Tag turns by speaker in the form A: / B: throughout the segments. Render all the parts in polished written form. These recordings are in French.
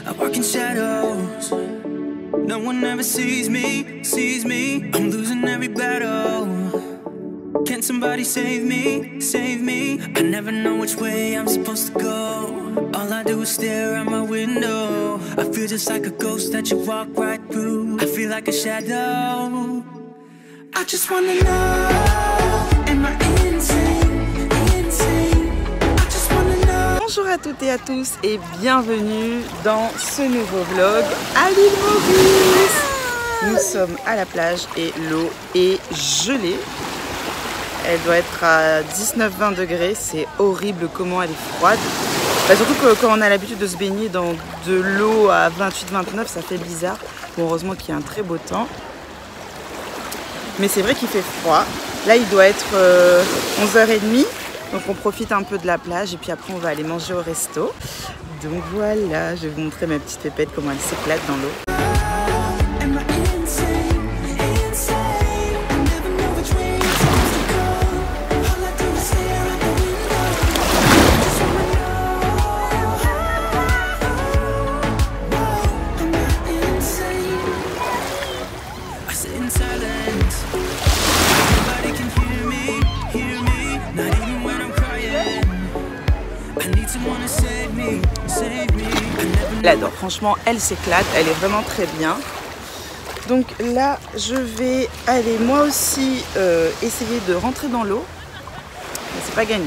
A: I walk in shadows. No one ever sees me, sees me. I'm losing every battle. Can somebody save me, save me? I never know which way I'm supposed to go. All I do is stare out my window. I feel just like a ghost that you walk right through. I feel like a shadow. I just wanna know, am I insane, insane? I just wanna know.
B: Bonjour à toutes et à tous et bienvenue dans ce nouveau vlog à l'île Maurice. Nous sommes à la plage et l'eau est gelée. Elle doit être à 19-20 degrés, c'est horrible comment elle est froide. Surtout que quand on a l'habitude de se baigner dans de l'eau à 28-29, ça fait bizarre. Bon, heureusement qu'il y a un très beau temps. Mais c'est vrai qu'il fait froid. Là, il doit être 11h30. Donc on profite un peu de la plage et puis après on va aller manger au resto. Donc voilà, je vais vous montrer ma petite pépette, comment elle s'éclate dans l'eau. Elle adore, franchement elle s'éclate, elle est vraiment très bien. Donc là je vais aller moi aussi essayer de rentrer dans l'eau. Mais c'est pas gagné.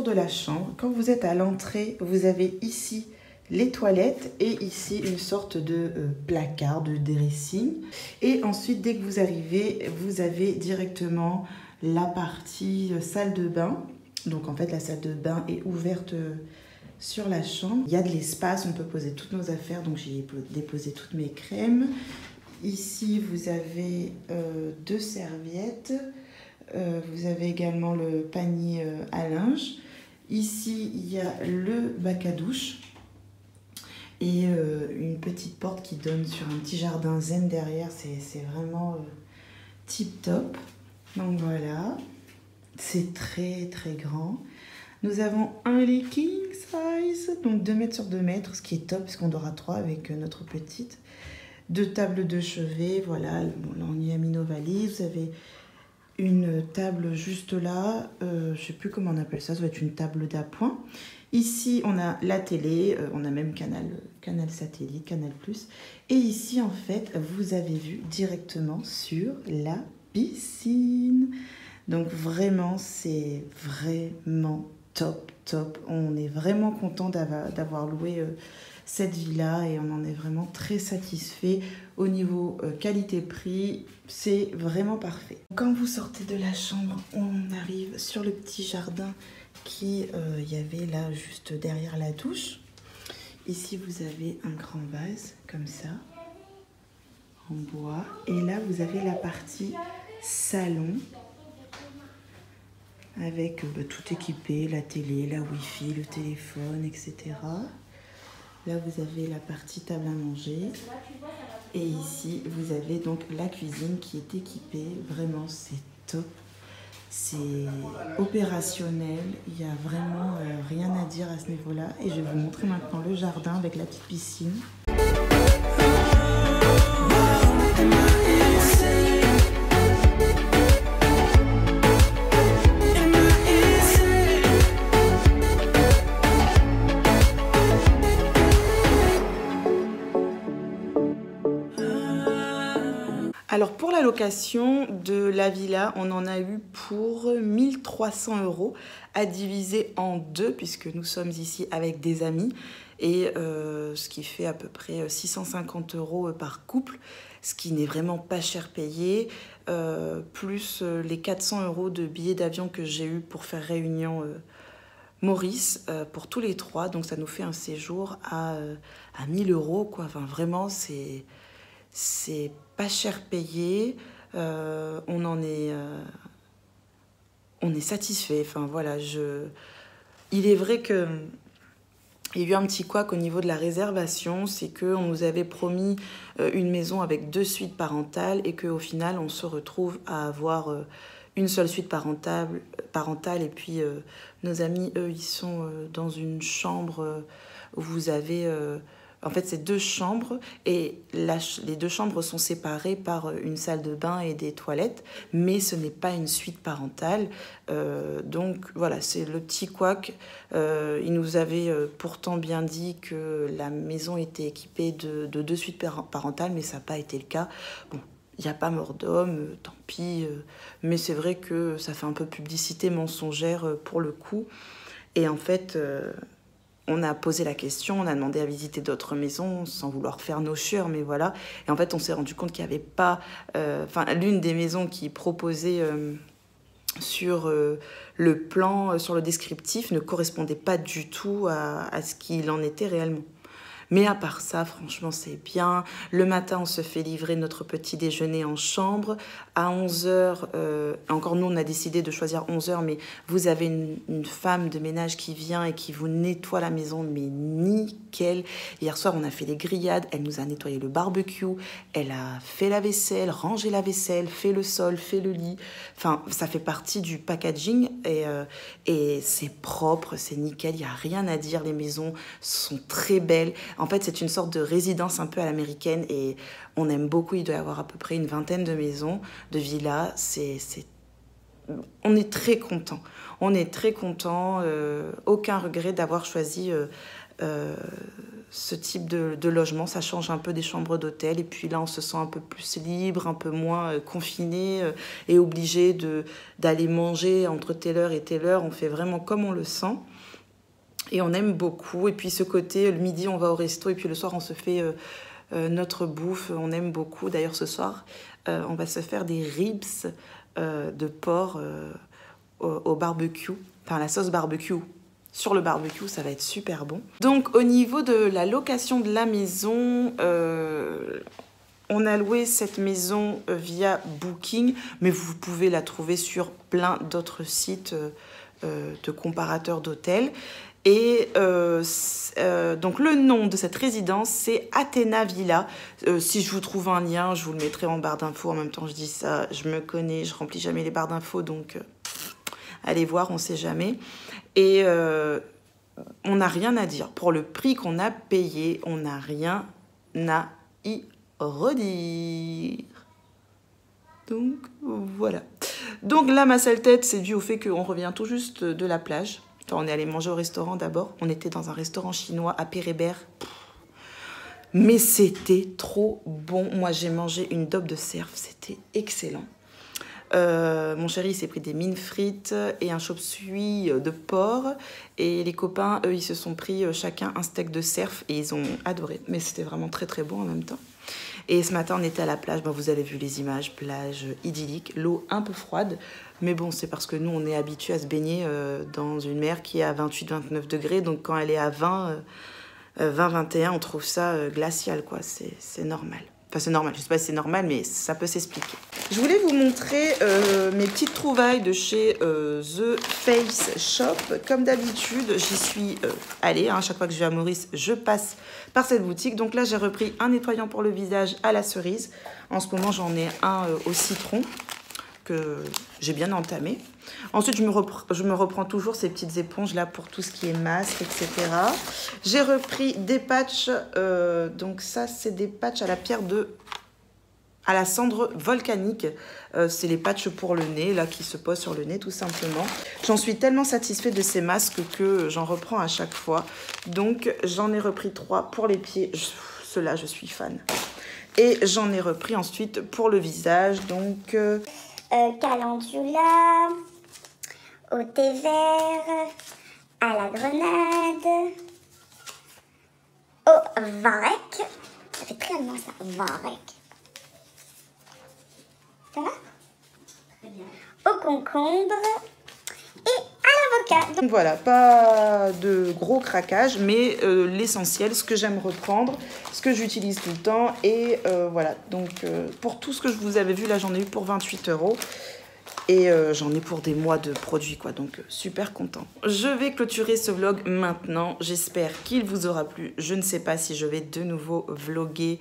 B: De la chambre. Quand vous êtes à l'entrée, vous avez ici les toilettes et ici une sorte de placard de dressing. Et ensuite, dès que vous arrivez, vous avez directement la partie salle de bain. Donc en fait, la salle de bain est ouverte sur la chambre. Il y a de l'espace, on peut poser toutes nos affaires. Donc j'ai déposé toutes mes crèmes. Ici, vous avez deux serviettes. Vous avez également le panier à linge. Ici, il y a le bac à douche et une petite porte qui donne sur un petit jardin zen derrière. C'est vraiment tip top. Donc voilà, c'est très très grand. Nous avons un lit king size, donc 2 mètres sur 2 mètres, ce qui est top parce qu'on dort à 3 avec notre petite. 2 tables de chevet, voilà. Bon, là on y a mis nos valises. Vous avez une table juste là, je ne sais plus comment on appelle ça, ça doit être une table d'appoint. Ici, on a la télé, on a même canal satellite, Canal+. Et ici, en fait, vous avez vu directement sur la piscine. Donc vraiment, c'est vraiment top, top. On est vraiment content d'avoir loué cette villa et on en est vraiment très satisfait. Au niveau qualité-prix, c'est vraiment parfait. Quand vous sortez de la chambre, on arrive sur le petit jardin qui y avait là juste derrière la douche. Ici, vous avez un grand vase comme ça, en bois. Et là, vous avez la partie salon avec tout équipé, la télé, la wifi, le téléphone, etc. Là, vous avez la partie table à manger. Et ici, vous avez donc la cuisine qui est équipée. Vraiment, c'est top. C'est opérationnel. Il n'y a vraiment rien à dire à ce niveau-là. Et je vais vous montrer maintenant le jardin avec la petite piscine. Alors pour la location de la villa, on en a eu pour 1 300 € à diviser en deux puisque nous sommes ici avec des amis et ce qui fait à peu près 650 € par couple, ce qui n'est vraiment pas cher payé. plus les 400 € de billets d'avion que j'ai eu pour faire Réunion Maurice pour tous les 3. Donc ça nous fait un séjour à 1000 €, quoi. Enfin, vraiment, c'est pas cher payé. On est satisfait. Enfin, voilà, il est vrai que il y a eu un petit couac au niveau de la réservation, c'est qu'on nous avait promis une maison avec 2 suites parentales et qu'au final, on se retrouve à avoir une seule suite parentale et puis nos amis, eux, ils sont dans une chambre où vous avez... en fait, c'est 2 chambres et les 2 chambres sont séparées par une salle de bain et des toilettes, mais ce n'est pas une suite parentale. Donc voilà, c'est le petit couac. Ils nous avaient pourtant bien dit que la maison était équipée de 2 suites parentales, mais ça n'a pas été le cas. Bon, il n'y a pas mort d'homme, tant pis. Mais c'est vrai que ça fait un peu publicité mensongère pour le coup. Et en fait... on a posé la question, on a demandé à visiter d'autres maisons sans vouloir faire nos chures, mais voilà. Et en fait, on s'est rendu compte qu'il n'y avait pas... l'une des maisons qui proposait sur le plan, sur le descriptif, ne correspondait pas du tout à ce qu'il en était réellement. Mais à part ça, franchement, c'est bien. Le matin, on se fait livrer notre petit déjeuner en chambre. À 11 h, encore nous, on a décidé de choisir 11 h, mais vous avez une femme de ménage qui vient et qui vous nettoie la maison, mais nickel. Hier soir, on a fait les grillades. Elle nous a nettoyé le barbecue. Elle a fait la vaisselle, rangé la vaisselle, fait le sol, fait le lit. Enfin, ça fait partie du packaging et c'est propre, c'est nickel. Il n'y a rien à dire. Les maisons sont très belles. En fait, c'est une sorte de résidence un peu à l'américaine et on aime beaucoup. Il doit y avoir à peu près une vingtaine de maisons, de villas. On est très contents. On est très contents. Aucun regret d'avoir choisi ce type de logement. Ça change un peu des chambres d'hôtel. Et puis là, on se sent un peu plus libre, un peu moins confiné et obligé d'aller manger entre telle heure et telle heure. On fait vraiment comme on le sent. Et on aime beaucoup. Et puis ce côté, le midi, on va au resto. Et puis le soir, on se fait notre bouffe. On aime beaucoup. D'ailleurs, ce soir, on va se faire des ribs de porc au barbecue. Enfin, la sauce barbecue. Sur le barbecue, ça va être super bon. Donc, au niveau de la location de la maison... on a loué cette maison via Booking. Mais vous pouvez la trouver sur plein d'autres sites de comparateurs d'hôtels. Et donc le nom de cette résidence, c'est Athena Villa. Si je vous trouve un lien, je vous le mettrai en barre d'infos. En même temps, je dis ça, je me connais, je remplis jamais les barres d'infos, donc allez voir, on ne sait jamais. Et on n'a rien à dire. Pour le prix qu'on a payé, on n'a rien à y redire. Donc voilà. Donc là, ma sale tête, c'est dû au fait qu'on revient tout juste de la plage. Enfin, on est allé manger au restaurant d'abord. On était dans un restaurant chinois à Pérébert. Mais c'était trop bon. Moi, j'ai mangé une daube de cerf. C'était excellent. Mon chéri s'est pris des mines frites et un chop-suey de porc. Et les copains, eux, ils se sont pris chacun un steak de cerf. Et ils ont adoré. Mais c'était vraiment très, très bon en même temps. Et ce matin, on était à la plage. Ben, vous avez vu les images, plage idyllique, l'eau un peu froide. Mais bon, c'est parce que nous, on est habitués à se baigner dans une mer qui est à 28-29 degrés. Donc, quand elle est à 20-21, on trouve ça glacial, quoi. C'est normal. Enfin, c'est normal. Je sais pas si c'est normal, mais ça peut s'expliquer. Je voulais vous montrer mes petites trouvailles de chez The Face Shop. Comme d'habitude, j'y suis allée. Hein, chaque fois que je vais à Maurice, je passe par cette boutique. Donc là, j'ai repris un nettoyant pour le visage à la cerise. En ce moment, j'en ai un au citron que j'ai bien entamé. Ensuite, je me reprends toujours ces petites éponges là pour tout ce qui est masque, etc. J'ai repris des patchs. Donc ça, c'est des patchs à à la cendre volcanique. C'est les patchs pour le nez, là, qui se posent sur le nez, tout simplement. J'en suis tellement satisfaite de ces masques que j'en reprends à chaque fois. Donc, j'en ai repris 3 pour les pieds. Ceux-là, je suis fan. Et j'en ai repris ensuite pour le visage. Donc,
C: calendula, au thé vert, à la grenade, au varech. Ça fait très allemand, ça, varech. Ça va? au concombre et à l'avocat.
B: Donc voilà, pas de gros craquage, mais l'essentiel, ce que j'aime reprendre, ce que j'utilise tout le temps. Et voilà, donc pour tout ce que je vous avais vu, là j'en ai eu pour 28 €. Et j'en ai pour des mois de produits, quoi. Donc, super content. Je vais clôturer ce vlog maintenant. J'espère qu'il vous aura plu. Je ne sais pas si je vais de nouveau vlogger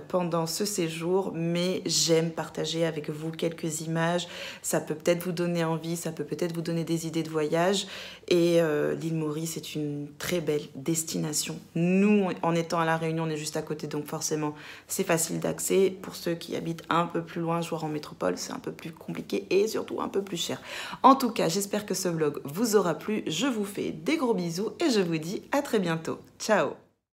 B: pendant ce séjour, mais j'aime partager avec vous quelques images. Ça peut peut-être vous donner envie, ça peut peut-être vous donner des idées de voyage. Et l'île Maurice est une très belle destination. Nous, en étant à La Réunion, on est juste à côté, donc forcément, c'est facile d'accès. Pour ceux qui habitent un peu plus loin, voire en métropole, c'est un peu plus compliqué et surtout un peu plus cher. En tout cas, j'espère que ce vlog vous aura plu. Je vous fais des gros bisous et je vous dis à très bientôt. Ciao!